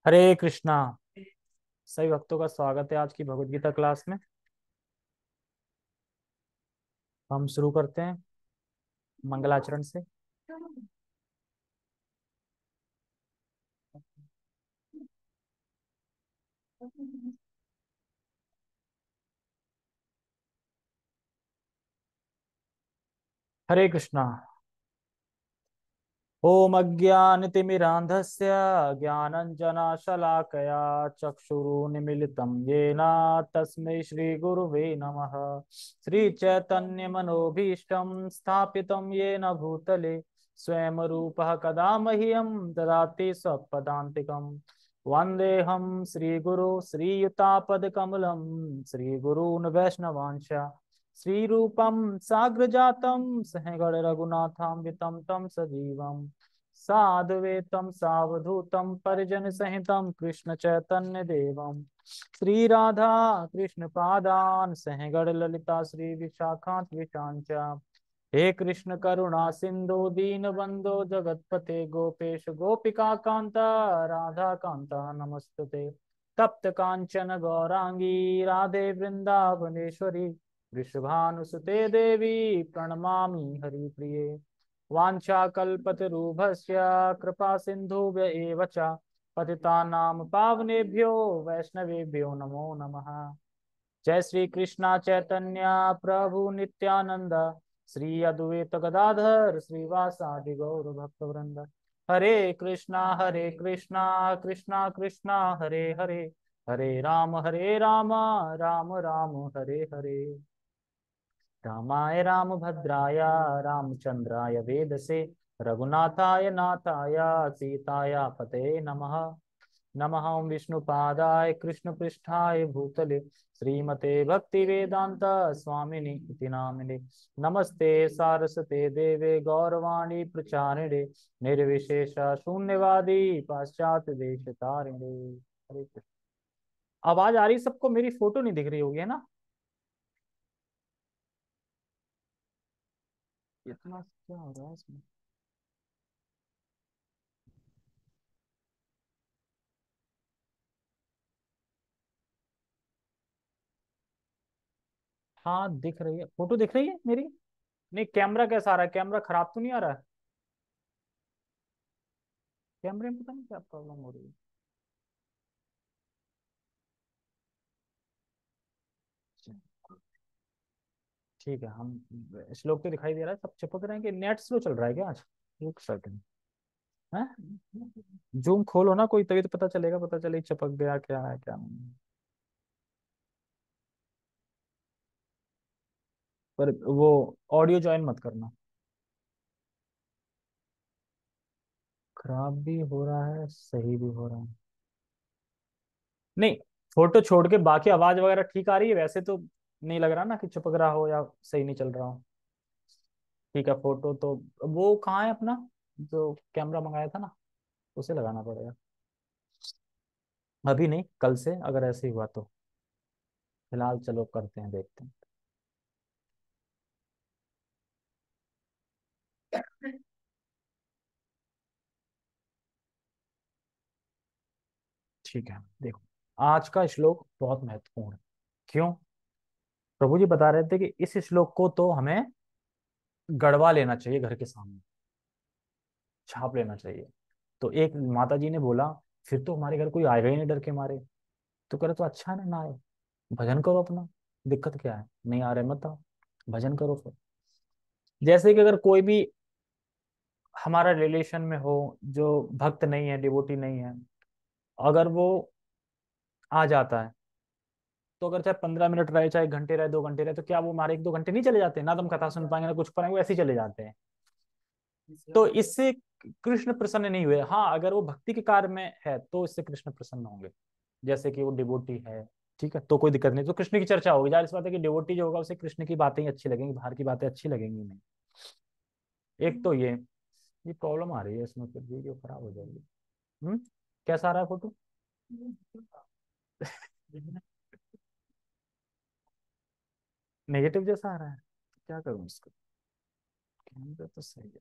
हरे कृष्णा। सभी भक्तों का स्वागत है आज की भगवत गीता क्लास में। हम शुरू करते हैं मंगलाचरण से। हरे कृष्णा। ओम अज्ञानतिमिरान्धस्य ज्ञानञ्जनशलाकया चक्षुरुन्मीलितं येन तस्मै श्रीगुरुवे नमः। श्रीचैतन्यमनोभीष्टं स्थापितं येन भूतले स्वयं रूपः कदा मह्यं ददाति स्वपदान्तिकम्। वन्देऽहं श्रीगुरु श्रीयुतापदकमलं श्रीगुरून् वैष्णवांश्च श्रीरूपं साग्रजातं सहगण रघुनाथान्वितं तं सजीवम् साद्वैतं सावधूतं परिजन सहितं कृष्ण चैतन्य देवं श्री राधा कृष्ण पादान सहगण ललिता श्री विशाखांत विशांच। हे कृष्ण करुणा सिंधु दीन बंधो जगतपते गोपेश गोपिका कांता राधा कांता नमस्तुते। तप्त कांचन गौरांगी राधे वृंदावनेश्वरी वृषभानुसुते देवी प्रणमामि हरिप्रिये। वाञ्छाकल्पतरुभ्यश्च कृपा सिन्धुभ्य एव च पतितानां पावनेभ्यो वैष्णवेभ्यो नमो नमः। जय श्री कृष्णा चैतन्य प्रभु नित्यानंद श्री अद्वैत गदाधर श्रीवासादि गौर भक्तवृंद। हरे कृष्णा कृष्णा कृष्णा हरे हरे हरे राम राम राम हरे हरे। रामाय रामभद्राय रामचंद्राय वेदसे रघुनाथाय नाथाय सीताय पते नमः। नमः ओं विष्णुपादाय कृष्णपृष्ठाय भूतले श्रीमते भक्तिवेदांत स्वामिनि इति नामिने। नमस्ते सारस्वते देवे गौरवाणी प्रचारिणे निर्विशेष शून्यवादी पाश्चात्य देश तारिणे। हरे कृष्ण। आवाज आ रही है सबको? मेरी फोटो नहीं दिख रही होगी है ना? इतना क्या हो रहा है इसमें? हाँ दिख रही है, फोटो दिख रही है मेरी। नहीं, कैमरा कैसा आ रहा है? कैमरा खराब तो नहीं आ रहा है? कैमरे में पता नहीं क्या प्रॉब्लम हो रही है। ठीक है, हम श्लोक तो दिखाई दे रहा है, सब चिपक रहे हैं कि नेट स्लो चल रहा है क्या आज? एक सेकंड है। जूम खोलो ना कोई, तभी तो पता चलेगा, पता चले चिपक गया क्या है क्या नहीं। पर वो ऑडियो ज्वाइन मत करना। खराब भी हो रहा है, सही भी हो रहा है। नहीं, फोटो छोड़ के बाकी आवाज वगैरह ठीक आ रही है वैसे तो। नहीं लग रहा ना कि चिपक रहा हो या सही नहीं चल रहा हो। ठीक है, फोटो तो वो कहाँ है अपना जो कैमरा मंगाया था ना, उसे लगाना पड़ेगा। अभी नहीं, कल से अगर ऐसे ही हुआ तो। फिलहाल चलो करते हैं, देखते हैं। ठीक है देखो, आज का श्लोक बहुत महत्वपूर्ण है। क्यों? प्रभु जी बता रहे थे कि इस श्लोक को तो हमें गढ़वा लेना चाहिए, घर के सामने छाप लेना चाहिए। तो एक माता जी ने बोला, फिर तो हमारे घर कोई आएगा ही नहीं डर के मारे। तो करे तो अच्छा है ना, ना आए, भजन करो अपना। दिक्कत क्या है? नहीं आ रहे मत आओ, भजन करो फिर। जैसे कि अगर कोई भी हमारा रिलेशन में हो जो भक्त नहीं है, डिवोटी नहीं है, अगर वो आ जाता है, तो अगर चाहे 15 मिनट रहे, चाहे घंटे रहे, 2 घंटे रहे, तो क्या वो हमारे 1-2 घंटे नहीं चले जाते? ना तो हम कथा सुन पाएंगे ना कुछ पाएंगे, वो ऐसे ही चले जाते हैं। तो इससे कृष्ण प्रसन्न नहीं हुए। हाँ, अगर वो भक्ति के कार्य में है तो इससे कृष्ण प्रसन्न होंगे। जैसे कि वो डिवोटी है, ठीक है, तो कोई दिक्कत नहीं, तो कृष्ण की चर्चा होगी। जाहिर सी बात है कि डिवोटी जो होगा उसे कृष्ण की बातें ही अच्छी लगेंगी, बाहर की बातें अच्छी लगेंगी नहीं। एक तो ये प्रॉब्लम आ रही है इसमें, फिर वीडियो खराब हो जाएगी। हम्म। कैसा आ रहा है फोटो? नेगेटिव जैसा आ रहा है, क्या करूं इसको? कैमरा तो सही है।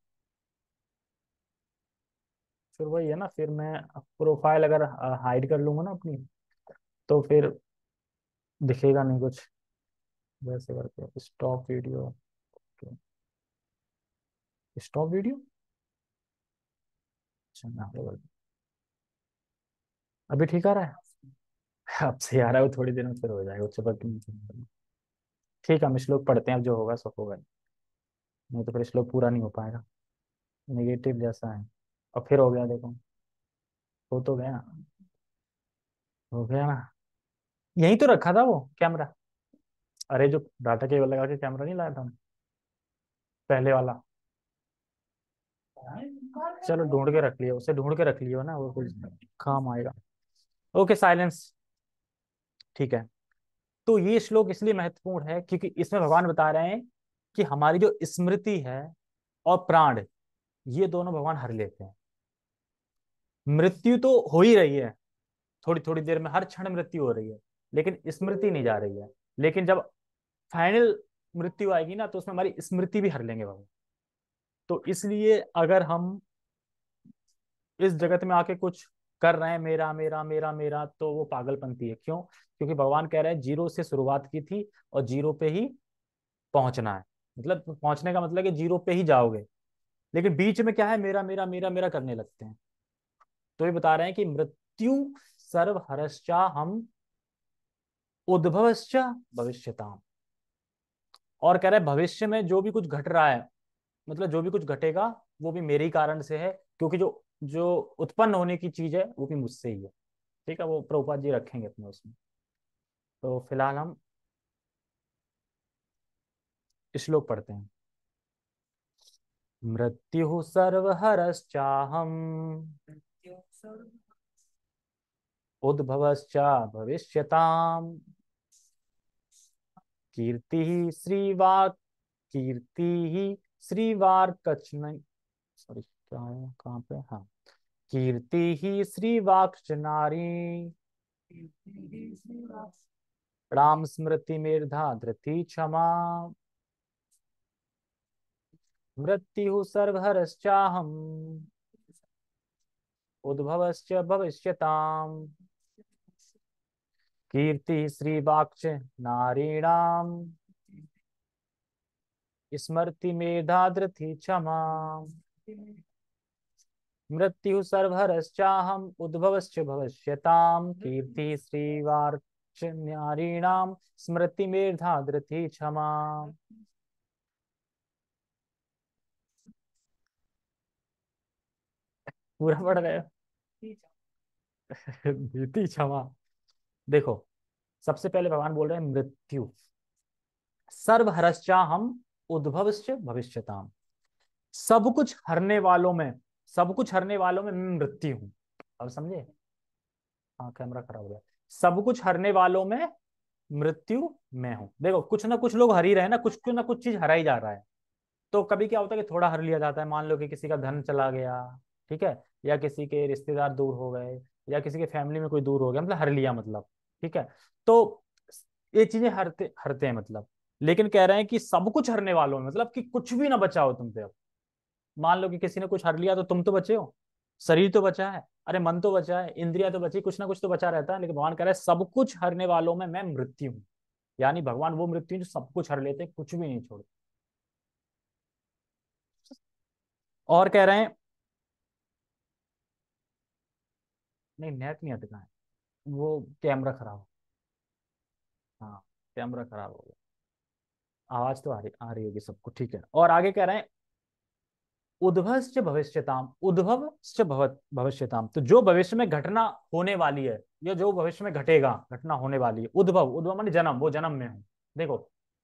फिर वही है ना, फिर मैं प्रोफाइल अगर हाइड कर लूंगा ना अपनी, तो फिर दिखेगा नहीं कुछ। वैसे करके स्टॉप वीडियो, स्टॉप वीडियो। अच्छा यहाँ पे अभी ठीक आ रहा है। अब से आ रहा है, वो थोड़ी देर में फिर हो जाएगा, चलो ठीक है, हम श्लोक पढ़ते हैं, अब जो होगा सो होगा, नहीं तो फिर श्लोक पूरा नहीं हो पाएगा, नेगेटिव जैसा है। और फिर हो गया देखो, हो तो गया, हो गया ना। यहीं तो रखा था वो कैमरा, अरे जो डाटा केबल लगा के कैमरा नहीं लाया था हम, पहले वाला। चलो ढूंढ के रख लियो, उसे ढूंढ के रख लियो ना, वो कुछ काम आएगा। Okay silence. ठीक है, तो ये श्लोक इसलिए महत्वपूर्ण है क्योंकि इसमें भगवान बता रहे हैं कि हमारी जो स्मृति है और प्राण, ये दोनों भगवान हर लेते हैं। मृत्यु तो हो ही रही है, थोड़ी थोड़ी देर में हर क्षण मृत्यु हो रही है, लेकिन स्मृति नहीं जा रही है। लेकिन जब फाइनल मृत्यु आएगी ना, तो उसमें हमारी स्मृति भी हर लेंगे भगवान। तो इसलिए अगर हम इस जगत में आके कुछ कर रहे हैं मेरा मेरा मेरा मेरा, तो वो पागलपंती है। क्यों? क्योंकि भगवान कह रहे हैं जीरो से शुरुआत की थी और जीरो पे ही पहुंचना है। मतलब पहुंचने का मतलब कि जीरो पे ही जाओगे, लेकिन बीच में क्या है, मेरा मेरा मेरा मेरा करने लगते हैं। तो ये बता रहे हैं कि मृत्यु सर्वहरश्चा हम उद्भवश्च भविष्यताम। और कह रहे हैं भविष्य में जो भी कुछ घट रहा है, मतलब जो भी कुछ घटेगा, वो भी मेरे ही कारण से है, क्योंकि जो जो उत्पन्न होने की चीज है वो भी मुझसे ही है। ठीक है, वो प्रभुपाद जी रखेंगे अपने उसमें। तो फिलहाल हम श्लोक पढ़ते हैं। मृत्यु सर्वहरश्चाहम उद्भवश्च भविष्यताम कीर्ति ही श्रीवाक कीर्ति ही श्रीवार कचन, सॉरी क्या है कहाँ पे, हाँ, कीर्ति ही श्रीवाक्च नारी राम स्मृति मेधा धृति क्षमा मृत्यु सर्वहरश्चाहम उद्भवश्च भविष्यताम कीर्ति श्रीवाक्च नारीणाम स्मृति मेधा धृति क्षमा मृत्यु सर्वहरश्चाहम उद्भवश्च भविष्यताम कीर्ति श्रीवार्च नारीणाम स्मृति मेधा धृति क्षमा। पूरा पढ़ रहे हो? धृति क्षमा। देखो, सबसे पहले भगवान बोल रहे हैं मृत्यु सर्वहरश्चाहम उद्भवश्च भविष्यताम। सब कुछ हरने वालों में, सब कुछ हरने वालों में मैं मृत्यु हूं। अब समझे? हाँ कैमरा खराब हो गया। सब कुछ हरने वालों में मृत्यु मैं हूं। देखो कुछ ना कुछ लोग हर ही रहे हैं ना, कुछ ना कुछ चीज हरा ही जा रहा है। तो कभी क्या होता है कि थोड़ा हर लिया जाता है, मान लो कि किसी का धन चला गया, ठीक है, या किसी के रिश्तेदार दूर हो गए, या किसी के फैमिली में कोई दूर हो गया, मतलब हर लिया मतलब, ठीक है। तो ये चीजें हरते हरते हैं मतलब। लेकिन कह रहे हैं कि सब कुछ हरने वालों में, मतलब कि कुछ भी ना बचा हो तुमसे अब। मान लो कि किसी ने कुछ हर लिया, तो तुम तो बचे हो, शरीर तो बचा है, अरे मन तो बचा है, इंद्रिया तो बची, कुछ ना कुछ तो बचा रहता है। लेकिन भगवान कह रहे हैं सब कुछ हरने वालों में मैं मृत्यु हूँ। यानी भगवान वो मृत्यु हैं जो सब कुछ हर लेते हैं, कुछ भी नहीं छोड़ते। और कह रहे हैं, नहीं नेट नहीं अटका है, वो कैमरा खराब। हाँ, कैमरा खराब हो गया। आवाज तो आ रही होगी सबको, ठीक है। और आगे कह रहे हैं उद्भवश्च भविष्यताम उद्भवश्च भविष्यताम। तो जो भविष्य में घटना होने वाली है, या जो भविष्य में घटेगा, घटना होने वाली है, उद्भव, उद्भव माने जन्म, वो जन्म में हूँ। देखो,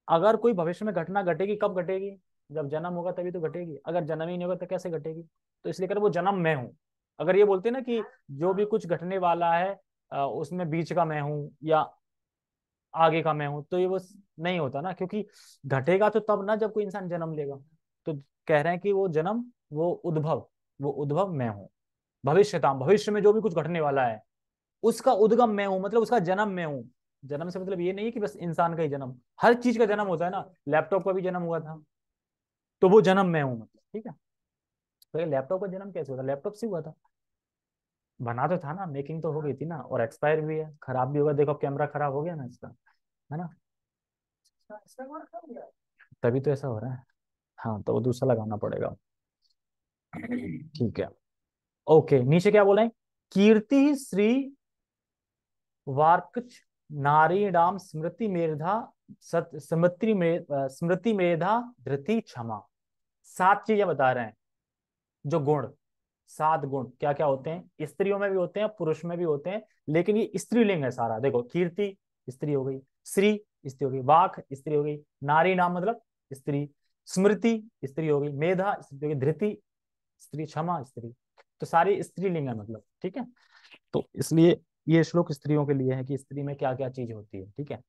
अगर कोई भविष्य में घटना घटेगी, कब घटेगी? जब जन्म होगा तभी तो घटेगी, अगर जन्म ही नहीं होगा तो कैसे घटेगी? तो इसलिए कर वो जन्म में हूँ। अगर ये बोलते ना कि जो भी कुछ घटने वाला है उसमें बीच का मैं हूँ या आगे का मैं हूं, तो ये वो नहीं होता ना, क्योंकि घटेगा तो तब ना जब कोई इंसान जन्म लेगा। तो कह रहे हैं कि वो जन्म, वो उद्भव, वो उद्भव मैं हूं। भविष्यताम, भविष्य में जो भी कुछ घटने वाला है उसका उद्गम मैं हूं, मतलब उसका जन्म मैं हूं। जन्म से मतलब ये नहीं है कि बस इंसान का ही जन्म, हर चीज का जन्म होता है ना, लैपटॉप का भी जन्म हुआ था, तो वो जन्म मैं हूं मतलब, ठीक है। तो ये लैपटॉप का जन्म कैसे हुआ था? लैपटॉप से हुआ था। बना तो था ना, मेकिंग तो हो गई थी ना, और एक्सपायर भी है, खराब भी होगा, देखो कैमरा खराब हो गया ना इसका, है ना। तभी तो ऐसा हो रहा है। हाँ तो वो दूसरा लगाना पड़ेगा। ठीक है। ओके, नीचे क्या बोला है? कीर्ति श्री वार्कच नारीणाम स्मृति मेधा स्मृति मेधा धृति क्षमा। सात चीजें बता रहे हैं, जो गुण, सात गुण क्या क्या होते हैं, स्त्रियों में भी होते हैं पुरुष में भी होते हैं, लेकिन ये स्त्रीलिंग है सारा। देखो, कीर्ति स्त्री हो गई, श्री स्त्री हो गई, वाक स्त्री हो गई, नारी नाम मतलब स्त्री, स्मृति स्त्री हो गई, मेधा स्त्री हो गई, धृति स्त्री, क्षमा स्त्री। तो सारी स्त्रीलिंग है मतलब, ठीक है। तो इसलिए ये श्लोक स्त्रियों के लिए है कि स्त्री में क्या क्या चीज होती है, ठीक है।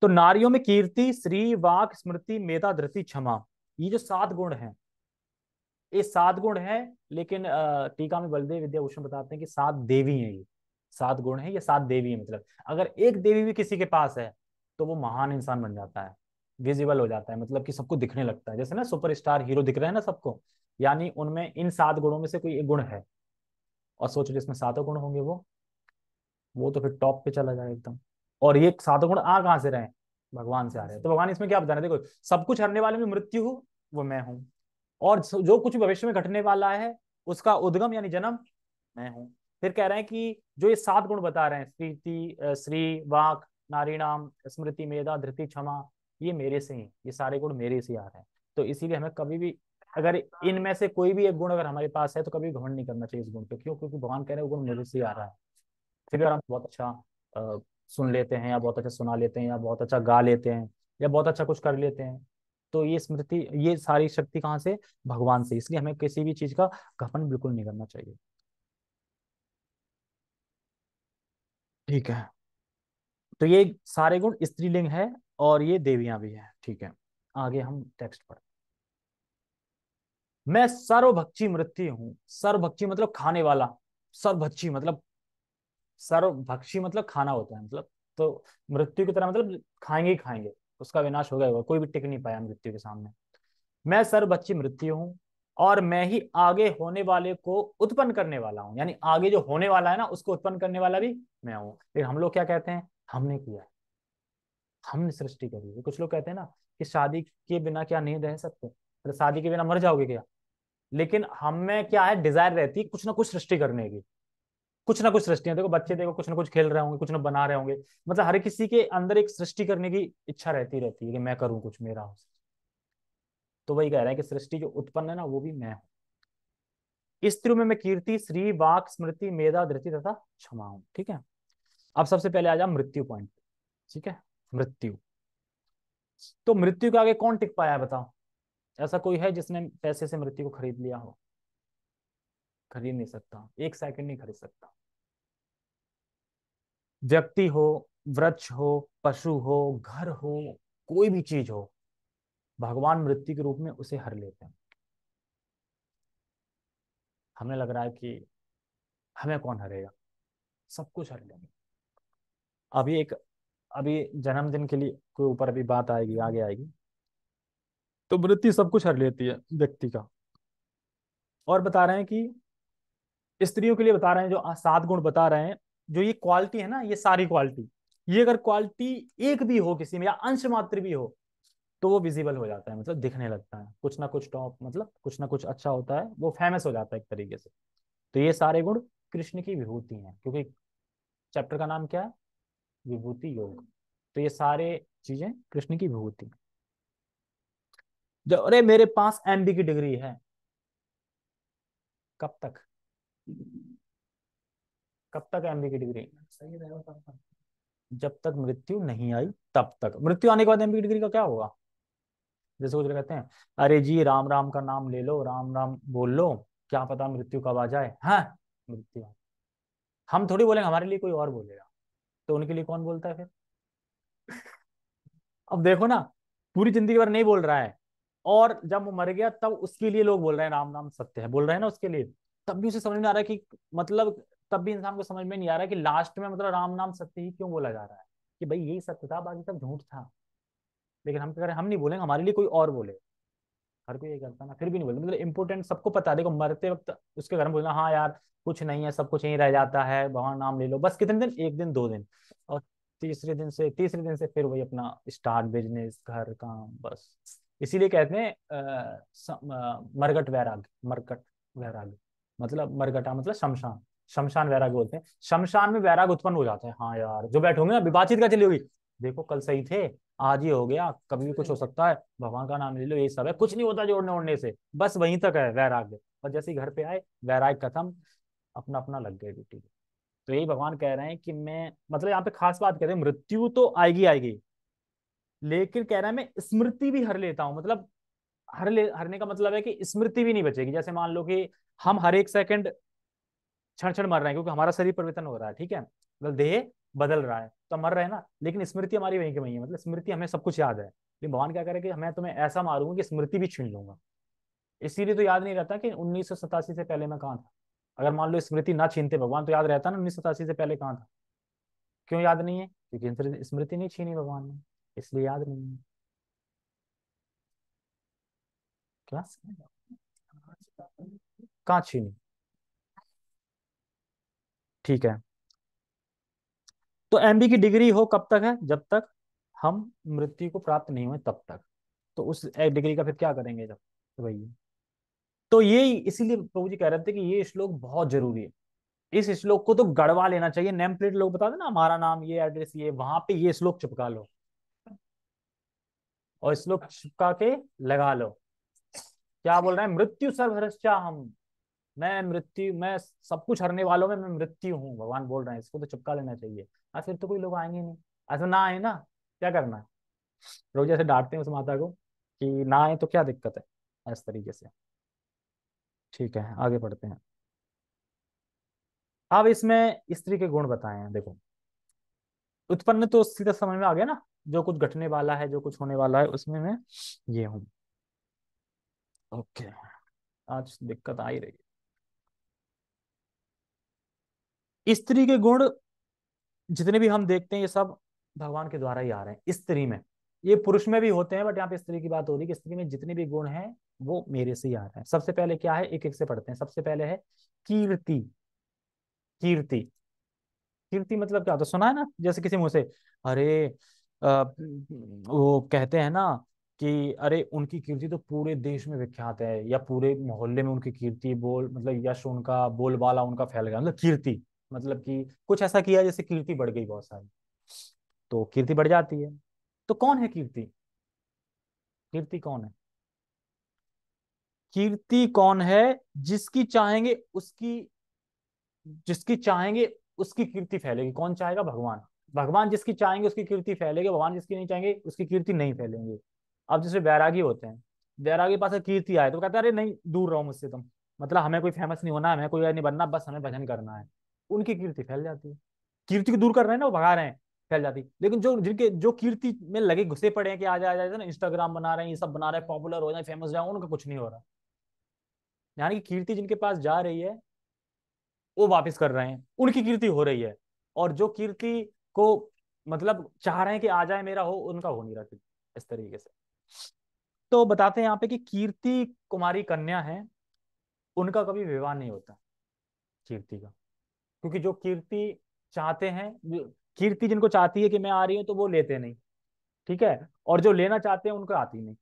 तो नारियों में कीर्ति श्री वाक स्मृति मेधा धृति क्षमा, ये जो सात गुण हैं, ये सात गुण है। लेकिन टीका में बलदेव विद्याभूषण बताते हैं कि सात देवी हैं ये, सात गुण है, ये सात देवी है। मतलब अगर एक देवी भी किसी के पास है तो वो महान इंसान बन जाता है, विजिबल हो जाता है, मतलब कि सबको दिखने लगता है, जैसे ना सुपरस्टार हीरो दिख रहे हैं ना सबको, यानी उनमें इन सात गुणों में से कोई एक गुण है। और सोचो जिसमें सातों गुण होंगे वो तो फिर टॉप पे चला जाए एकदम। और ये सातों गुण आ कहाँ से रहे हैं? भगवान से आ रहे हैं। तो भगवान इसमें क्या बता रहे हैं? देखो, सब कुछ हरने वाले में मृत्यु हो, वो मैं हूं। और जो कुछ भविष्य में घटने वाला है उसका उद्गम यानी जन्म मैं हूं। फिर कह रहे हैं कि जो ये सात गुण बता रहे हैं, स्फीति श्री वाक नारीणाम स्मृति मेधा धृति क्षमा, ये मेरे से ही, ये सारे गुण मेरे से आ रहे हैं। तो इसीलिए हमें कभी भी, अगर इनमें से कोई भी एक गुण अगर हमारे पास है तो कभी घमंड नहीं करना चाहिए इस गुण पे। क्यों? क्योंकि भगवान कह रहे हैं वो गुण मेरे से ही आ रहा है। फिर अगर हम बहुत अच्छा सुन लेते हैं, या बहुत अच्छा सुना लेते हैं, या बहुत अच्छा गा लेते हैं, या बहुत अच्छा कुछ कर लेते हैं, तो ये स्मृति, ये सारी शक्ति कहाँ से? भगवान से। इसलिए हमें किसी भी चीज का घमंड बिल्कुल नहीं करना चाहिए। ठीक है। तो ये सारे गुण स्त्रीलिंग है, और ये देवियां भी है, ठीक है। आगे हम टेक्स्ट पर। मैं सर्वभक्षी मृत्यु हूं। सर्वभक्षी मतलब खाने वाला, सर्वभक्षी मतलब, सर्वभक्षी मतलब खाना होता है मतलब। तो मृत्यु की तरह मतलब खाएंगे ही खाएंगे, उसका विनाश हो गया होगा, कोई भी टिक नहीं पाया मृत्यु के सामने। मैं सर्वभक्षी मृत्यु हूं, और मैं ही आगे होने वाले को उत्पन्न करने वाला हूं, यानी आगे जो होने वाला है ना उसको उत्पन्न करने वाला भी मैं हूं। लेकिन हम लोग क्या कहते हैं? हमने किया है, हमने सृष्टि करी है। कुछ लोग कहते हैं ना कि शादी के बिना क्या नहीं रह सकते, तो शादी के बिना मर जाओगे क्या? लेकिन हम में क्या है? डिजायर रहती है कुछ ना कुछ सृष्टि करने की। कुछ ना कुछ सृष्टियां, देखो बच्चे देखो कुछ ना कुछ खेल रहे होंगे, कुछ ना बना रहे होंगे, मतलब हर किसी के अंदर एक सृष्टि करने की इच्छा रहती रहती है कि मैं करूं कुछ, मेरा हो। तो वही कह रहा है कि सृष्टि जो उत्पन्न है ना वो भी मैं हूं। स्त्री में मैं कीर्ति श्री वाक स्मृति मेधा धृति तथा क्षमा हूं, ठीक है। अब सबसे पहले आ जा मृत्यु पॉइंट, ठीक है। मृत्यु, तो मृत्यु के आगे कौन टिक पाया है बताओ? ऐसा कोई है जिसने पैसे से मृत्यु को खरीद लिया हो? खरीद नहीं सकता, एक सेकंड नहीं खरीद सकता। व्यक्ति हो, वृक्ष हो, पशु हो, घर हो, कोई भी चीज हो, भगवान मृत्यु के रूप में उसे हर लेते हैं। हमें लग रहा है कि हमें कौन हरेगा, सब कुछ हर लेंगे। अभी एक, अभी जन्मदिन के लिए कोई ऊपर अभी बात आएगी, आगे आएगी। तो मृत्यु सब कुछ हर लेती है व्यक्ति का। और बता रहे हैं कि स्त्रियों के लिए बता रहे हैं, जो सात गुण बता रहे हैं, जो ये क्वालिटी है ना, ये सारी क्वालिटी, ये अगर क्वालिटी एक भी हो किसी में या अंश मात्र भी हो तो वो विजिबल हो जाता है, मतलब दिखने लगता है, कुछ ना कुछ टॉप, मतलब कुछ ना कुछ अच्छा होता है, वो फेमस हो जाता है एक तरीके से। तो ये सारे गुण कृष्ण की विभूति हैं, क्योंकि चैप्टर का नाम क्या है? विभूति योग। तो ये सारे चीजें कृष्ण की विभूति। जो, अरे मेरे पास एमबी की डिग्री है, कब तक? कब तक एमबी की डिग्री? जब तक मृत्यु नहीं आई तब तक। मृत्यु आने के बाद एमबी की डिग्री का क्या होगा? जैसे कुछ लोग कहते हैं, अरे जी राम राम का नाम ले लो, राम राम बोल लो, क्या पता मृत्यु कब आ जाए। हाँ, मृत्यु हम थोड़ी बोलेंगे, हमारे लिए कोई और बोलेगा। तो उनके लिए कौन बोलता है फिर? अब देखो ना, पूरी जिंदगी भर नहीं बोल रहा है, और जब वो मर गया तब उसके लिए लोग बोल रहे हैं राम नाम सत्य है, बोल रहे हैं ना उसके लिए। तब भी उसे समझ में आ रहा है कि, मतलब तब भी इंसान को समझ में नहीं आ रहा है कि लास्ट में मतलब राम नाम सत्य ही क्यों बोला जा रहा है, कि भाई यही सत्य था, बाकी सब झूठ था। लेकिन हम क्या करें? हम नहीं बोलेंगे, हमारे लिए कोई और बोले। हर कोई ये करता ना, फिर भी नहीं बोलते, मतलब इंपॉर्टेंट सबको पता है। देखो मरते वक्त उसके घर में बोलना हाँ यार कुछ नहीं है, सब कुछ यहीं रह जाता है, भगवान नाम ले लो, बस कितने दिन, एक दिन 2 दिन, और तीसरे दिन से फिर वही अपना स्टार्ट बिजनेस, घर, काम, बस। इसीलिए कहते हैं मरगट वैराग्य, मरकट वैराग्य, मतलब मरगटा मतलब शमशान, शमशान वैराग्य बोलते हैं। शमशान में वैराग उत्पन्न हो जाता है, हाँ यार जो बैठे होंगे ना, अभी बातचीत क्या चली होगी, देखो कल सही थे, आज ही हो गया, कभी भी कुछ हो सकता है, भगवान का नाम ले लो, ये सब है, कुछ नहीं होता जोड़ने ओढ़ने से, बस वहीं तक है वैराग्य। और जैसे ही घर पे आए, वैराग्य खत्म, अपना अपना लग गए ड्यूटी। तो यही भगवान कह रहे हैं कि मैं, मतलब यहाँ पे खास बात कह रहे हैं, मृत्यु तो आएगी आएगी, लेकिन कह रहा है मैं स्मृति भी हर लेता हूँ, मतलब हरने का मतलब है कि स्मृति भी नहीं बचेगी। जैसे मान लो कि हम हर एक सेकंड क्षण क्षण मर रहे हैं, क्योंकि हमारा शरीर परिवर्तन हो रहा है, ठीक है, मतलब देह बदल रहा है, तो मर रहे हैं ना, लेकिन स्मृति हमारी वहीं की वहीं है, मतलब स्मृति हमें सब कुछ याद है, लेकिन भगवान क्या करे कि मैं तुम्हें ऐसा मारूंगा कि स्मृति भी छीन लूंगा। इसीलिए तो याद नहीं रहता कि 1987 से पहले मैं कहाँ था। अगर मान लो स्मृति ना छीनते भगवान, तो याद रहता ना 1987 से पहले कहाँ था। क्यों याद नहीं है? क्योंकि स्मृति नहीं छीनी भगवान ने, इसलिए याद नहीं है। क्या? कहाँ छीनी? ठीक है, तो एमबी की डिग्री हो कब तक है? जब तक हम मृत्यु को प्राप्त नहीं हुए तब तक। तो उस एक डिग्री का फिर क्या करेंगे जब, तो वही है। तो ये इसीलिए प्रभु जी कह रहे थे कि ये श्लोक बहुत जरूरी है। इस श्लोक को तो गढ़वा लेना चाहिए, नेम प्लेट लोग बता देना हमारा नाम ये, एड्रेस ये, वहां पे ये श्लोक चिपका लो, और श्लोक चिपका के लगा लो। क्या बोल रहे हैं? मृत्यु सर्वहरश्चा हम, मैं सब कुछ हरने वालों में मैं मृत्यु हूँ, भगवान बोल रहे हैं, इसको तो चिपका लेना चाहिए। फिर तो कोई लोग आएंगे नहीं, ऐसा ना आए ना, क्या करना है? रोज जैसे डांटते हैं उस माता को कि ना आए तो क्या दिक्कत है, इस तरीके से। ठीक है, आगे बढ़ते हैं। अब इसमें स्त्री के गुण बताए हैं, देखो। उत्पन्न तो सीधा समझ में आ गया ना, जो कुछ घटने वाला है, जो कुछ होने वाला है, उसमें मैं ये हूँ। ओके, आज दिक्कत आ ही रही है। स्त्री के गुण जितने भी हम देखते हैं, ये सब भगवान के द्वारा ही आ रहे हैं स्त्री में। ये पुरुष में भी होते हैं, बट यहाँ पे स्त्री की बात हो रही है कि स्त्री में जितने भी गुण हैं वो मेरे से ही आ रहे हैं। सबसे पहले क्या है, एक एक से पढ़ते हैं। सबसे पहले है कीर्ति। कीर्ति, कीर्ति मतलब क्या होता है? सुना है ना, जैसे किसी मुंह से, अरे वो कहते हैं ना कि अरे उनकी कीर्ति तो पूरे देश में विख्यात है, या पूरे मोहल्ले में उनकी कीर्ति, बोल मतलब यश उनका, बोलबाला उनका फैल गया, मतलब कीर्ति, मतलब कि कुछ ऐसा किया जैसे कीर्ति बढ़ गई बहुत सारी, तो कीर्ति बढ़ जाती है। तो कौन है कीर्ति? कीर्ति कौन है? कीर्ति कौन है? जिसकी चाहेंगे उसकी, जिसकी चाहेंगे उसकी कीर्ति फैलेगी। कौन चाहेगा? भगवान। भगवान जिसकी चाहेंगे उसकी कीर्ति फैलेगी, भगवान जिसकी नहीं चाहेंगे उसकी कीर्ति नहीं फैलेंगे। अब जैसे वैरागी होते हैं, वैरागी के पास अगर कीर्ति आए तो कहते हैं अरे नहीं, दूर रहो मुझसे तुम, मतलब हमें कोई फेमस नहीं होना, हमें कोई नहीं बनना, बस हमें भजन करना है। उनकी कीर्ति फैल जाती है। कीर्ति को दूर कर रहे हैं ना, वो भगा रहे हैं, फैल जाती। लेकिन जो जिनके जो कीर्ति में लगे घुसे पड़े हैं कि आ जाए ना, इंस्टाग्राम बना रहे हैं, ये सब बना रहे हैं, पॉपुलर हो जाए, फेमस जाए, उनका कुछ नहीं हो रहा। यानी कि कीर्ति जिनके पास जा रही है वो वापस कर रहे हैं, उनकी कीर्ति हो रही है। और जो कीर्ति को मतलब चाह रहे हैं कि आ जाए मेरा हो, उनका हो नहीं रहा कीर्ति, इस तरीके से। तो बताते हैं यहाँ पे कि कीर्ति कुमारी कन्या है, उनका कभी विवाह नहीं होता, कीर्ति का। क्योंकि जो कीर्ति चाहते हैं, कीर्ति जिनको चाहती है कि मैं आ रही हूँ, तो वो लेते नहीं, ठीक है, और जो लेना चाहते हैं उनको आती नहीं।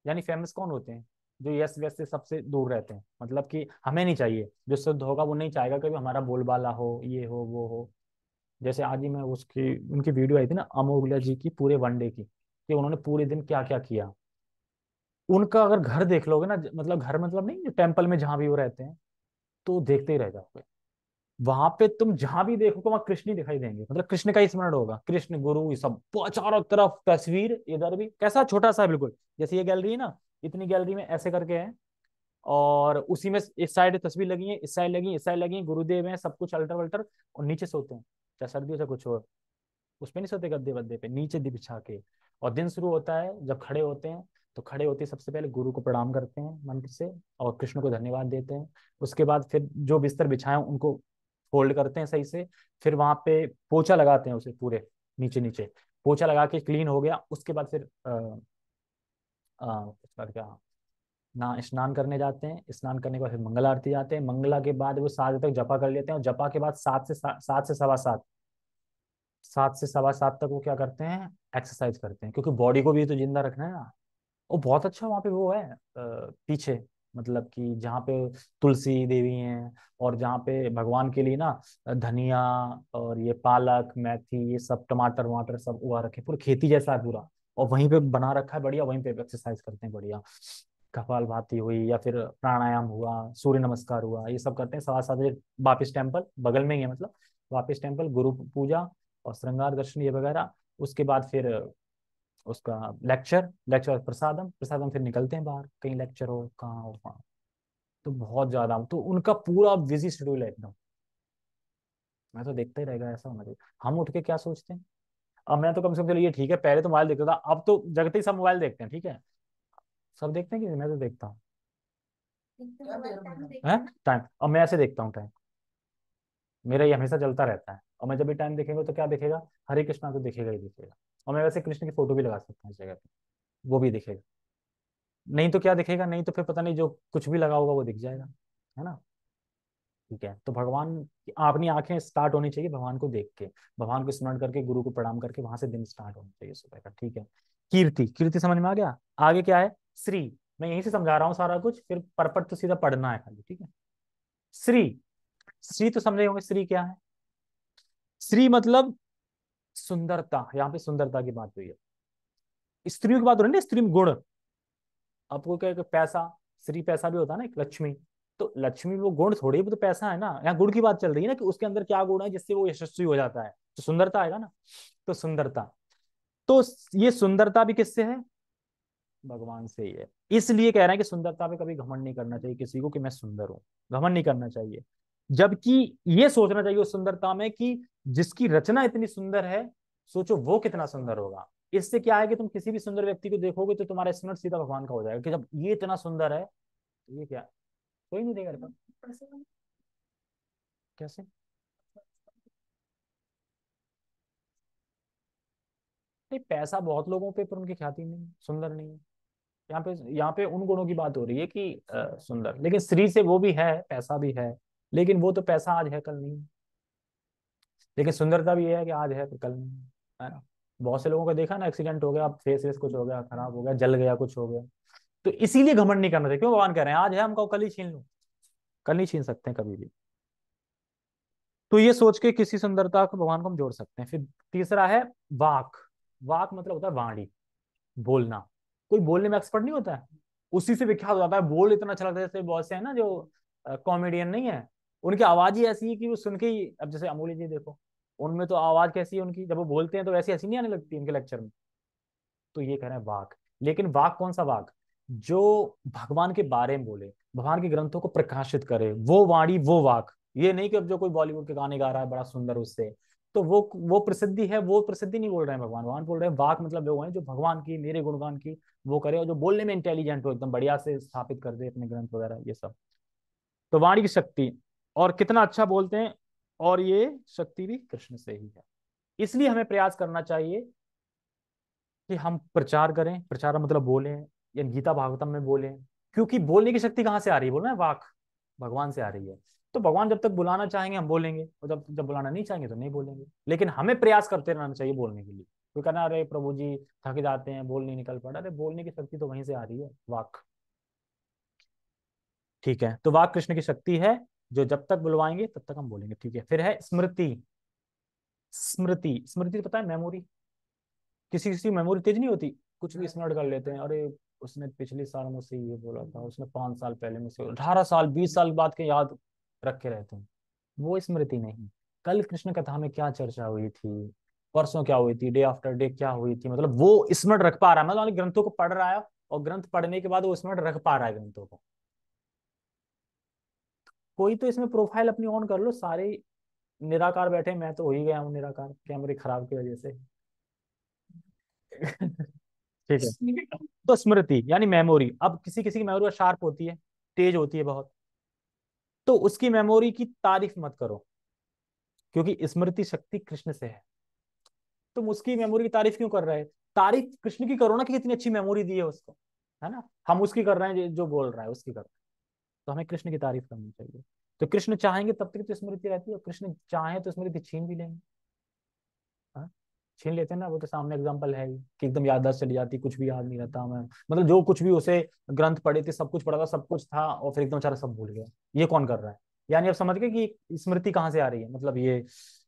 यानी फेमस कौन होते हैं? जो यस व्यस से सबसे दूर रहते हैं, मतलब कि हमें नहीं चाहिए, जो शुद्ध होगा वो नहीं चाहेगा कभी हमारा बोलबाला हो, ये हो वो हो। जैसे आज ही मैं उसकी उनकी वीडियो आई थी ना, अमोघ्या जी की, पूरे वनडे की, कि उन्होंने पूरे दिन क्या क्या किया। उनका अगर घर देख लोगे ना, मतलब घर मतलब नहीं, जो टेम्पल में जहां भी वो रहते हैं, तो देखते ही रह जाओगे। वहां पे तुम जहां भी देखोगे वहां कृष्ण ही दिखाई देंगे, मतलब कृष्ण का ही स्मरण होगा, कृष्ण गुरु ये सब चारों तरफ तस्वीर, इधर भी कैसा छोटा सा है बिल्कुल, जैसे ये गैलरी है ना, इतनी गैलरी में ऐसे करके है, और उसी में इस साइड तस्वीर लगी है, इस साइड लगी, इस साइड लगी, गुरुदेव है, सब कुछ अल्टर वल्टर, और नीचे सोते हैं, चाहे सर्दियों से कुछ हो, उसपे नहीं सोते गद्दे वद्दे पे, नीचे दी बिछा के। और दिन शुरू होता है जब खड़े होते हैं, तो खड़े होते ही सबसे पहले गुरु को प्रणाम करते हैं मंत्र से, और कृष्ण को धन्यवाद देते हैं। उसके बाद फिर जो बिस्तर बिछाए हैं उनको फोल्ड करते हैं सही से, फिर वहां पे पोछा लगाते हैं उसे पूरे, नीचे नीचे पोछा लगा के क्लीन हो गया, उसके बाद फिर उसका क्या, ना स्नान करने जाते हैं, स्नान करने के बाद फिर मंगल आरती जाते हैं, मंगला के बाद वो 7 बजे तक जपा कर लेते हैं, और जपा के बाद 7 से 7 7 से 7 तक वो क्या करते हैं, एक्सरसाइज करते हैं, क्योंकि बॉडी को भी तो जिंदा रखना है ना। वो बहुत अच्छा वहाँ पे वो है पीछे, मतलब कि जहाँ पे तुलसी देवी हैं, और जहाँ पे भगवान के लिए ना धनिया और ये पालक मेथी ये सब टमाटर वमाटर सब उगा रखे हैं, पूरी खेती जैसा है पूरा। और वहीं पे बना रखा है बढ़िया, वहीं पे एक्सरसाइज करते हैं बढ़िया। कपालभाति हुई या फिर प्राणायाम हुआ, सूर्य नमस्कार हुआ, ये सब करते हैं 7:15 वापिस टेम्पल बगल में ही है मतलब, वापिस टेम्पल गुरु पूजा और श्रृंगार दर्शन ये वगैरह। उसके बाद फिर उसका लेक्चर, लेक्चर प्रसादम, प्रसादम फिर निकलते हैं बाहर, कहीं लेक्चर हो कहाँ हो कहाँ। तो बहुत ज्यादा, तो उनका पूरा बिजी शेड्यूल है एकदम। मैं तो देखता ही रहेगा, ऐसा होना चाहिए। हम उठ के क्या सोचते हैं, अब मैं तो कम से कम, चलो ये ठीक है, पहले तो मोबाइल देखता था, अब तो जगते ही सब मोबाइल देखते हैं, ठीक है। सब देखते हैं कि मैं तो देखता हूँ। है टाइम, अब मैं ऐसे देखता हूँ टाइम, मेरा ये हमेशा चलता रहता है। और मैं जब भी टाइम देखेंगे तो क्या दिखेगा, हरे कृष्णा तो दिखेगा ही दिखेगा। और मैं वैसे कृष्ण की फोटो भी लगा सकता हूँ इस जगह पे, वो भी दिखेगा। नहीं तो क्या दिखेगा, नहीं तो फिर पता नहीं जो कुछ भी लगा होगा वो दिख जाएगा, है ना। ठीक है, तो भगवान की अपनी आंखें स्टार्ट होनी चाहिए भगवान को देख के, भगवान को स्मरण करके, गुरु को प्रणाम करके, वहां से दिन स्टार्ट होना चाहिए सुबह का, ठीक है। कीर्ति, कीर्ति समझ में आ गया। आगे क्या है, श्री। मैं यहीं से समझा रहा हूँ सारा कुछ, फिर परपट तो सीधा पढ़ना है खाली, ठीक है। श्री, श्री तो समझे होंगे, श्री क्या है। श्री मतलब सुंदरता, यहाँ पे सुंदरता की बात हुई है, स्त्रियों की बात हो रही है ना, स्त्री में गुण। आपको क्या है, पैसा, श्री पैसा भी होता है ना एक लक्ष्मी। तो लक्ष्मी वो गुण थोड़ी, वो तो पैसा है ना, यहाँ गुण की बात चल रही है ना, कि उसके अंदर क्या गुण है जिससे वो यशस्वी हो जाता है, तो सुंदरता आएगा ना। तो सुंदरता, तो ये सुंदरता भी किससे है, भगवान से ही है। इसलिए कह रहे हैं कि सुंदरता पे कभी घमंड नहीं करना चाहिए किसी को, कि मैं सुंदर हूं, घमंड नहीं करना चाहिए। जबकि ये सोचना चाहिए उस सुंदरता में कि जिसकी रचना इतनी सुंदर है, सोचो वो कितना सुंदर होगा। इससे क्या है कि तुम किसी भी सुंदर व्यक्ति को देखोगे तो तुम्हारा स्मरण सीधा भगवान का हो जाएगा, कि जब ये इतना सुंदर है तो ये क्या, कोई नहीं देगा रिपोर्ट। कैसे, नहीं पैसा बहुत लोगों पे, पर उनकी ख्याति नहीं, सुंदर नहीं है। यहाँ पे उन गुणों की बात हो रही है कि सुंदर, लेकिन स्त्री से वो भी है, पैसा भी है, लेकिन वो तो पैसा आज है कल नहीं। लेकिन सुंदरता भी ये है कि आज है तो कल नहीं, है ना। बहुत से लोगों को देखा ना, एक्सीडेंट हो गया, फेस वेस कुछ हो गया, खराब हो गया, जल गया, कुछ हो गया। तो इसीलिए घमंड नहीं करना चाहिए, क्यों, भगवान कह रहे हैं आज है, हमको कल ही छीन लो। कल नहीं छीन सकते हैं कभी भी। तो ये सोच के किसी सुंदरता को भगवान को हम जोड़ सकते हैं। फिर तीसरा है वाक। वाक मतलब होता है वाणी, बोलना। कोई बोलने में एक्सपर्ट नहीं होता है, उसी से विख्यात हो जाता है, बोल इतना अच्छा लगता है। जैसे बहुत से हैं ना जो कॉमेडियन नहीं है, उनकी आवाज ही ऐसी है कि वो सुन के ही, अब जैसे अमूल्य जी देखो, उनमें तो आवाज कैसी है उनकी, जब वो बोलते हैं तो वैसी हंसी नहीं आने लगती उनके लेक्चर में। तो ये कह रहे हैं वाक। लेकिन वाक कौन सा वाक, जो भगवान के बारे में बोले, भगवान के ग्रंथों को प्रकाशित करे, वो वाणी वो वाक। ये नहीं कि अब जो कोई बॉलीवुड के गाने गा रहा है बड़ा सुंदर उससे, तो वो प्रसिद्धि है, वो प्रसिद्धि नहीं बोल रहे हैं भगवान, भगवान बोल रहे हैं वाक मतलब वो है जो भगवान की, मेरे गुणगान की वो करे, और जो बोलने में इंटेलिजेंट हो, एकदम बढ़िया से स्थापित कर दे अपने ग्रंथ वगैरह ये सब। तो वाणी की शक्ति, और कितना अच्छा बोलते हैं, और ये शक्ति भी कृष्ण से ही है। इसलिए हमें प्रयास करना चाहिए कि हम प्रचार करें, प्रचार मतलब बोलें, या गीता भागवतम में बोलें। क्योंकि बोलने की शक्ति कहाँ से आ रही है, बोलना है वाक, भगवान से आ रही है। तो भगवान जब तक बुलाना चाहेंगे हम बोलेंगे, और जब जब बुलाना नहीं चाहेंगे तो नहीं बोलेंगे, लेकिन हमें प्रयास करते रहना चाहिए बोलने के लिए। कोई कहना अरे प्रभु जी थक जाते हैं, बोल नहीं निकल पड़ा, अरे बोलने की शक्ति तो वहीं से आ रही है, वाक। ठीक है, तो वाक कृष्ण की शक्ति है, जो जब तक बुलवाएंगे तब तक हम बोलेंगे, ठीक है। फिर है स्मृति। स्मृति, स्मृति तो पता है, मेमोरी। किसी किसी की मेमोरी तेज नहीं होती, कुछ भी स्मरण कर लेते हैं, अरे उसने पिछले साल मुझसे ये बोला था, उसने 5 साल पहले मुझसे, 18 साल 20 साल बाद के याद रख के रहते हैं। वो स्मृति नहीं। कल कृष्ण कथा में क्या चर्चा हुई थी, परसों क्या हुई थी, डे आफ्टर डे क्या हुई थी, मतलब वो स्मरण रख पा रहा है, मतलब ग्रंथों को पढ़ रहा है, और ग्रंथ पढ़ने के बाद वो स्मरण रख पा रहा है ग्रंथों को। कोई तो इसमें प्रोफाइल अपनी ऑन कर लो, सारे निराकार बैठे, मैं तो हो ही गया हूँ निराकार, कैमरे खराब की वजह से। ठीक है, तो स्मृति यानी मेमोरी। अब किसी किसी की मेमोरी शार्प होती है, तेज होती है बहुत, तो उसकी मेमोरी की तारीफ मत करो, क्योंकि स्मृति शक्ति कृष्ण से है। तुम उसकी मेमोरी की तारीफ क्यों कर रहे हैं, तारीफ कृष्ण की करो ना, कि कितनी अच्छी मेमोरी दी है उसको, है ना, हम उसकी कर रहे हैं, जो बोल रहा है उसकी कर रहे हैं। तो हमें कृष्ण की तारीफ करनी चाहिए। तो कृष्ण चाहेंगे तब तक तो स्मृति रहती है, और कृष्ण चाहे तो स्मृति छीन भी लेंगे। हाँ? छीन लेते हैं ना, वो तो सामने एग्जांपल है ही कि एकदम याददाश्त चली जाती, कुछ भी याद नहीं रहता हमें, मतलब जो कुछ भी उसे ग्रंथ पढ़े थे, सब कुछ पढ़ा था, सब कुछ था, और फिर एकदम बेचारा सब भूल गया। ये कौन कर रहा है? यानी अब समझ गए कि स्मृति कहाँ से आ रही है, मतलब ये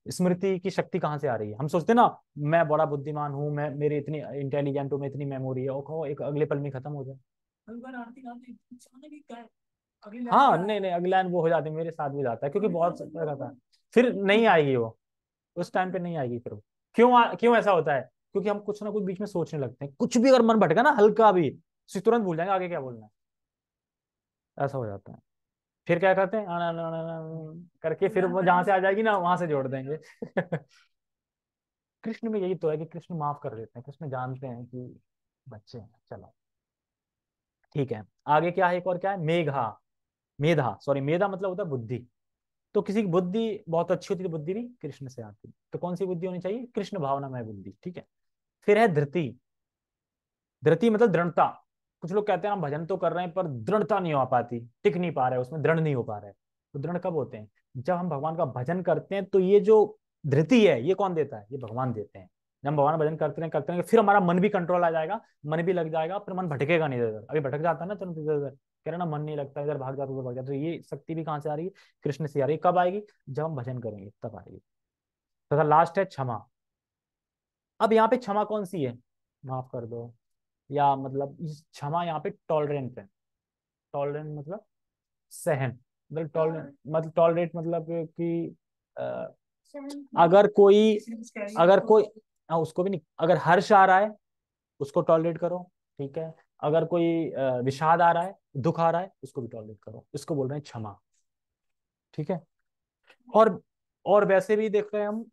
स्मृति की शक्ति कहाँ से आ रही है। हम सोचते हैं ना, मैं बड़ा बुद्धिमान हूँ, मैं मेरी इतनी इंटेलिजेंट हूँ, मैं इतनी मेमोरी है, और कहो एक अगले पल में खत्म हो जाए। हाँ, नहीं नहीं, अगला वो हो जाती है, मेरे साथ भी जाता है, क्योंकि बहुत रहता है, फिर नहीं आएगी वो, उस टाइम पे नहीं आएगी फिर वो। क्यों ऐसा होता है? क्योंकि हम कुछ ना कुछ बीच में सोचने लगते हैं, कुछ भी अगर मन भटका ना हल्का भी, तो तुरंत भूल जाएंगे आगे क्या बोलना है। ऐसा हो जाता है। फिर क्या करते हैं, करके फिर वो जहां से आ जाएगी ना, वहां से जोड़ देंगे। कृष्ण में यही तो है कि कृष्ण माफ कर देते हैं, कृष्ण जानते हैं कि बच्चे हैं, चलो ठीक है। आगे क्या है, एक और क्या है, मेघा, मेधा, सॉरी, मेधा मतलब होता है बुद्धि। तो किसी की बुद्धि बहुत अच्छी होती है, तो बुद्धि भी कृष्ण से आती है। तो कौन सी बुद्धि होनी चाहिए? कृष्ण भावनामय बुद्धि, ठीक है। फिर है धृति। धृति मतलब दृढ़ता। कुछ लोग कहते हैं हम भजन तो कर रहे हैं पर दृढ़ता नहीं हो पाती, टिक नहीं पा रहे, उसमें दृढ़ नहीं हो पा रहे। तो दृढ़ कब होते हैं? जब हम भगवान का भजन करते हैं, तो ये जो धृति है, ये कौन देता है? ये भगवान देते हैं। जब हम भगवान भजन करते रहेंगे, फिर हमारा मन भी कंट्रोल आ जाएगा, मन भी लग जाएगा, फिर मन भटकेगा नहीं इधर। अभी भटक जाता है ना तुरंत इधर उधर, कह रहे ना मन नहीं लगता, इधर भाग जाता उधर भाग जाता। तो ये शक्ति भी कहाँ से आ रही है? कृष्ण से आ रही है। कब आएगी? जब हम भजन करेंगे तब आएगी। तथा लास्ट है क्षमा। अब यहाँ पे क्षमा कौन सी है? माफ कर दो, या मतलब इस क्षमा यहाँ पे टॉलरेंट है। टॉलरेंट मतलब सहन, मतलब टॉलरेंट मतलब टॉलरेट मतलब कि अ, अगर कोई हाँ, उसको भी नहीं, अगर हर्ष आ रहा है उसको टॉलरेट करो, ठीक है। अगर कोई विषाद आ रहा है, दुख आ रहा है, उसको भी टॉलरेट करो, इसको बोल रहे हैं क्षमा, ठीक है। और और वैसे भी देख रहे हैं हम,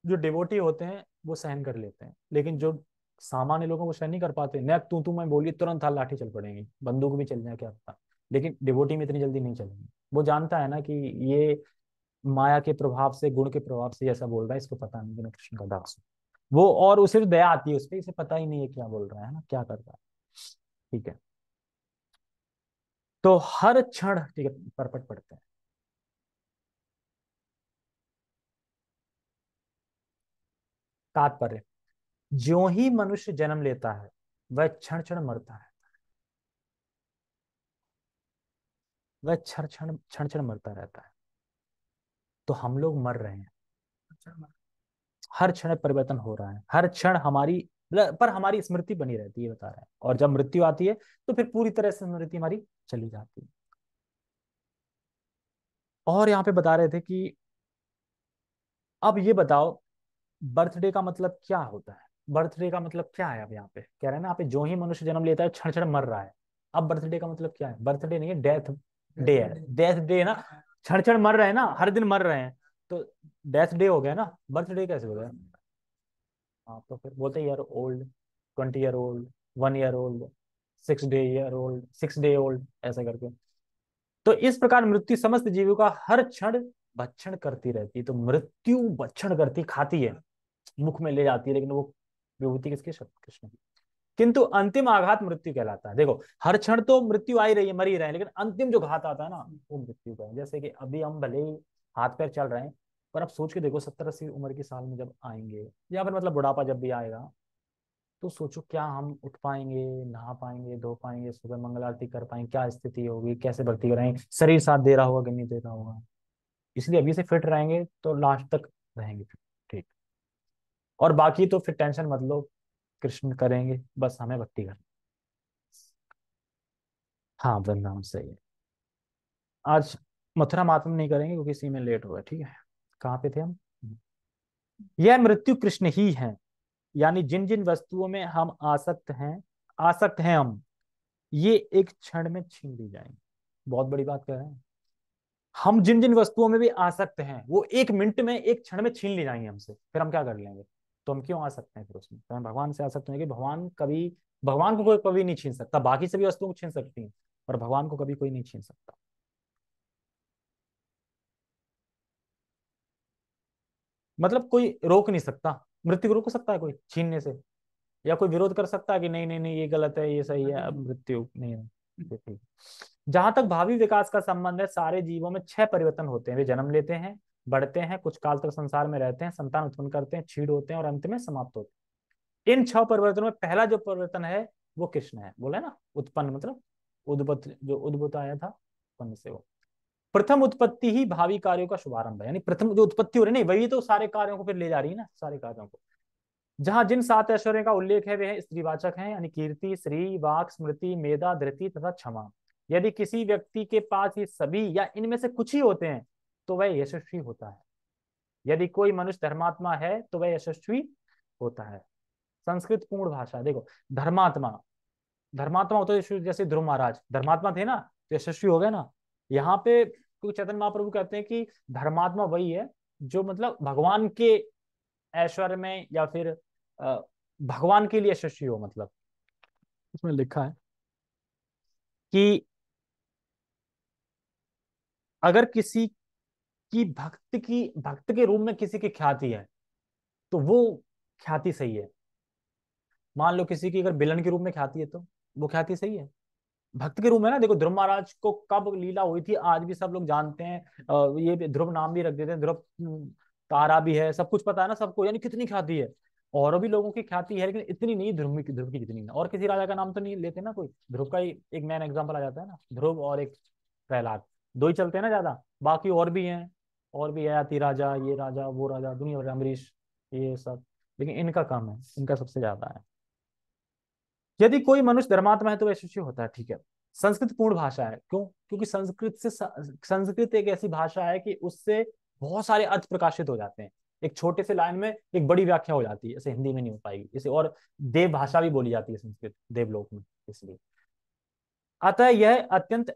जो डिवोटी होते हैं वो सहन कर लेते हैं, लेकिन जो सामान्य लोग हैं वो सहन नहीं कर पाते। न तू मैं बोली तुरंत हाथ लाठी चल पड़ेंगी, बंदूक भी चल जाए क्या पता। लेकिन डिवोटी में इतनी जल्दी नहीं चलेंगी। वो जानता है ना कि ये माया के प्रभाव से, गुण के प्रभाव से ऐसा बोल रहा है, इसको पता नहीं कि मैं कृष्ण का दास हूँ। वो, और उसे तो दया आती है उस पर, इसे पता ही नहीं है क्या बोल रहा है ना, क्या कर रहा है, ठीक है। तो हर क्षण, ठीक है, परपट पढ़ते हैं। तात्पर्य, ज्यों ही मनुष्य जन्म लेता है, वह क्षण क्षण मरता है, वह क्षण क्षण मरता रहता है। तो हम लोग मर रहे हैं, हर क्षण परिवर्तन हो रहा है, हर क्षण हमारी, पर हमारी स्मृति बनी रहती है, बता रहे हैं। और जब मृत्यु आती है, तो फिर पूरी तरह से स्मृति हमारी चली जाती है। और यहाँ पे बता रहे थे कि अब ये बताओ, बर्थडे का मतलब क्या होता है? बर्थडे का मतलब क्या है? अब यहाँ पे कह रहे हैं ना, यहाँ पे जो ही मनुष्य जन्म लेता है क्षण क्षण मर रहा है। अब बर्थडे का मतलब क्या है? बर्थडे नहीं है, डेथ डे है, डेथ डे है ना। क्षण क्षण मर रहे हैं ना, हर दिन मर रहे हैं, तो डेथ डे हो गया ना, बर्थडे कैसे हो गया? हाँ, तो फिर बोलते year old, 20 year old, 1 year old, 6 day year old, 6 day old, ऐसा करके। तो इस प्रकार मृत्यु समस्त जीवों का हर क्षण भक्षण करती रहती है। तो मृत्यु भक्षण करती, खाती है, मुख में ले जाती है, लेकिन वो विभूति किसकी? कृष्ण की। किंतु अंतिम आघात मृत्यु कहलाता है। देखो, हर क्षण तो मृत्यु आ ही रही है, मर ही रहे हैं, लेकिन अंतिम जो घात आता है ना, वो मृत्यु का है। जैसे कि अभी हम भले ही हाथ पैर चल रहे हैं, पर अब सोच के देखो, 70-80 उम्र के साल में जब आएंगे, या फिर मतलब बुढ़ापा जब भी आएगा, तो सोचो क्या हम उठ पाएंगे, नहा पाएंगे, धो पाएंगे, सुबह मंगल आरती कर पाएंगे? क्या स्थिति होगी, कैसे भक्ति कराएंगे? शरीर साथ दे रहा होगा कि नहीं दे रहा होगा? इसलिए अभी से फिट रहेंगे तो लास्ट तक रहेंगे फिट, ठीक। और बाकी तो फिर टेंशन मत लो, कृष्ण करेंगे, बस हमें भक्ति करनी। हाँ, वृंदावन से ही है। आज मथुरा मातम नहीं करेंगे, क्योंकि इसी में लेट हुआ, ठीक है। कहाँ पे थे हम? यह मृत्यु कृष्ण ही है, यानी जिन जिन वस्तुओं में हम आसक्त हैं हम, ये एक क्षण में छीन ली जाएंगी। बहुत बड़ी बात कह रहे हैं। हम जिन जिन वस्तुओं में भी आसक्त हैं, वो एक मिनट में, एक क्षण में छीन ली जाएंगे हमसे, फिर हम क्या कर लेंगे? तो हम क्यों आ सकते हैं फिर उसमें? तो हम भगवान से आ सकते हैं कि भगवान को कोई कभी नहीं छीन सकता। बाकी सभी वस्तुओं को छीन सकती हैं, पर भगवान को कभी कोई नहीं छीन सकता। मतलब कोई रोक नहीं सकता। मृत्यु को रोक सकता है कोई छीनने से? या कोई विरोध कर सकता है कि नहीं नहीं नहीं ये गलत है ये सही है, अब मृत्यु नहीं है, ये ठीक। जहां तक भावी विकास का संबंध है, सारे जीवों में 6 परिवर्तन होते हैं। वे जन्म लेते हैं, बढ़ते हैं, कुछ काल तक संसार में रहते हैं, संतान उत्पन्न करते हैं, क्षीण होते हैं और अंत में समाप्त होते हैं। इन 6 परिवर्तनों में पहला जो परिवर्तन है वो कृष्ण है, बोले ना, उत्पन्न मतलब उद्भुत, जो उद्भुत आया था उत्पन्न से वो। प्रथम उत्पत्ति ही भावी कार्यों का शुभारंभ है, यानी प्रथम जो उत्पत्ति हो रही है, नहीं वही तो सारे कार्यों को फिर ले जा रही है ना, सारे कार्यों को। जहां जिन 7 ऐश्वर्यों का उल्लेख है वे स्त्रीवाचक हैं, यानी कीर्ति, श्री, वाक, स्मृति, मेधा, धृति तथा क्षमा। यदि किसी व्यक्ति के पास ये सभी या इनमें से कुछ ही होते हैं तो वह यशस्वी होता है। यदि कोई मनुष्य धर्मात्मा है तो वह यशस्वी होता है। संस्कृत पूर्ण भाषा देखो, धर्मात्मा, धर्मात्मा होता है जैसे ध्रुव महाराज धर्मात्मा थे ना, तो यशस्वी हो गए ना। यहाँ पे क्योंकि चैतन्य महाप्रभु कहते हैं कि धर्मात्मा वही है जो मतलब भगवान के ऐश्वर्य में या फिर भगवान के लिए यशस्वी हो। मतलब इसमें लिखा है कि अगर किसी की भक्त के रूप में किसी की ख्याति है तो वो ख्याति सही है। मान लो किसी की अगर विलन के रूप में ख्याति है तो वो ख्याति सही है। भक्त के रूप में ना, देखो ध्रुव महाराज को कब लीला हुई थी आज भी सब लोग जानते हैं। ये ध्रुव नाम भी रख देते हैं, ध्रुव तारा भी है, सब कुछ पता है ना सबको, यानी कितनी ख्याति है। और भी लोगों की ख्याति है लेकिन इतनी नहीं ध्रुव की जितनी है। और किसी राजा का नाम तो नहीं लेते ना कोई, ध्रुव का ही एक मैन एग्जाम्पल आ जाता है ना, ध्रुव और एक प्रहलाद, दो ही चलते हैं ना ज्यादा। बाकी और भी हैं, और भी आयाति राजा, ये राजा वो राजा, दुनिया भर अम्बरीश, ये सब, लेकिन इनका कम है, इनका सबसे ज्यादा है। यदि कोई मनुष्य धर्मात्मा है तो वह यशस्वी होता है, ठीक है। संस्कृत पूर्ण भाषा है, क्यों? क्योंकि संस्कृत एक ऐसी भाषा है कि उससे बहुत सारे अर्थ प्रकाशित हो जाते हैं। एक छोटे से लाइन में एक बड़ी व्याख्या हो जाती है, इसे हिंदी में नहीं हो पाएगी इसे। और देव भाषा भी बोली जाती है संस्कृत, देवलोक में, इसलिए। अतः यह अत्यंत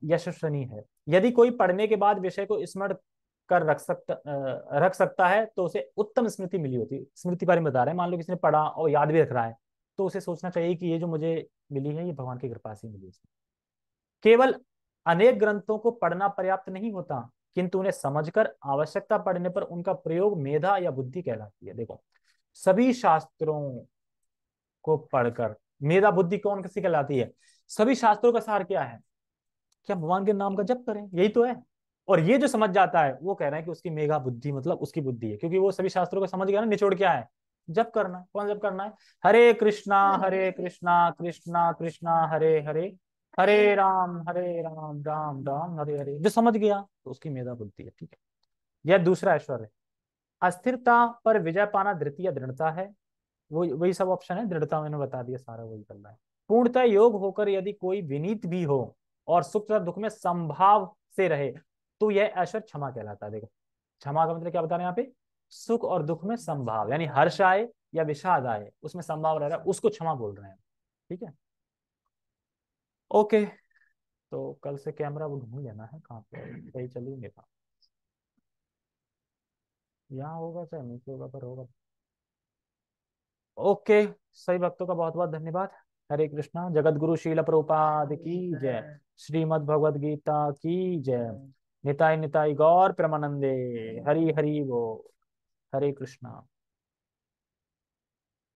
यशस्वनीय है। यदि कोई पढ़ने के बाद विषय को स्मरण कर रख सकता है तो उसे उत्तम स्मृति मिली होती है। स्मृति बारे में बता रहे हैं, मान लो किसी ने पढ़ा और याद भी रख रहा है तो उसे सोचना चाहिए कि ये जो मुझे मिली है ये भगवान की कृपा से मिली है। केवल अनेक ग्रंथों को पढ़ना पर्याप्त नहीं होता, किंतु उन्हें समझकर आवश्यकता पड़ने पर उनका प्रयोग मेधा या बुद्धि कहलाती है। देखो, सभी शास्त्रों को पढ़कर मेधा बुद्धि कौन किसी कहलाती है? सभी शास्त्रों का सार क्या है? क्या भगवान के नाम का जप करें, यही तो है। और ये जो समझ जाता है वो कह रहे हैं कि उसकी मेघा बुद्धि मतलब उसकी बुद्धि है, क्योंकि वो सभी शास्त्रों को समझ गया ना, निचोड़ क्या है, जप करना है। कौन जप करना है? हरे कृष्णा कृष्णा कृष्णा हरे हरे, हरे राम राम हरे हरे। जो समझ गया तो उसकी मेधा बुद्धि है, ठीक है। यह दूसरा ऐश्वर्य। अस्थिरता पर विजय पाना धृति दृढ़ता है। वो वही सब ऑप्शन है, दृढ़ता मैंने बता दिया, सारा वही चल रहा है। पूर्णतः योग होकर यदि कोई विनीत भी हो और सुख तथा दुख में संभाव से रहे तो यह ऐश्वर्य क्षमा कहलाता है। देखो, क्षमा का मतलब क्या बता रहे हैं यहाँ पे? सुख और दुख में संभाव, यानी हर्ष आए या विषाद आए उसमें संभाव रह रहा है, उसको क्षमा बोल रहे हैं, ठीक है। ओके, तो कल से कैमरा वो ढूंढ लेना है कहाँ पे, सही चलेंगे कहाँ, यहाँ होगा चाहे नीचे होगा, पर होगा। ओके, सही भक्तों का बहुत बहुत धन्यवाद। हरे कृष्णा। जगत गुरु शील प्रभुपाद की जय। श्रीमद् भगवद गीता की जय। निताय निताय गौर प्रेमानंदे। हरि हरि वो। हरे कृष्णा।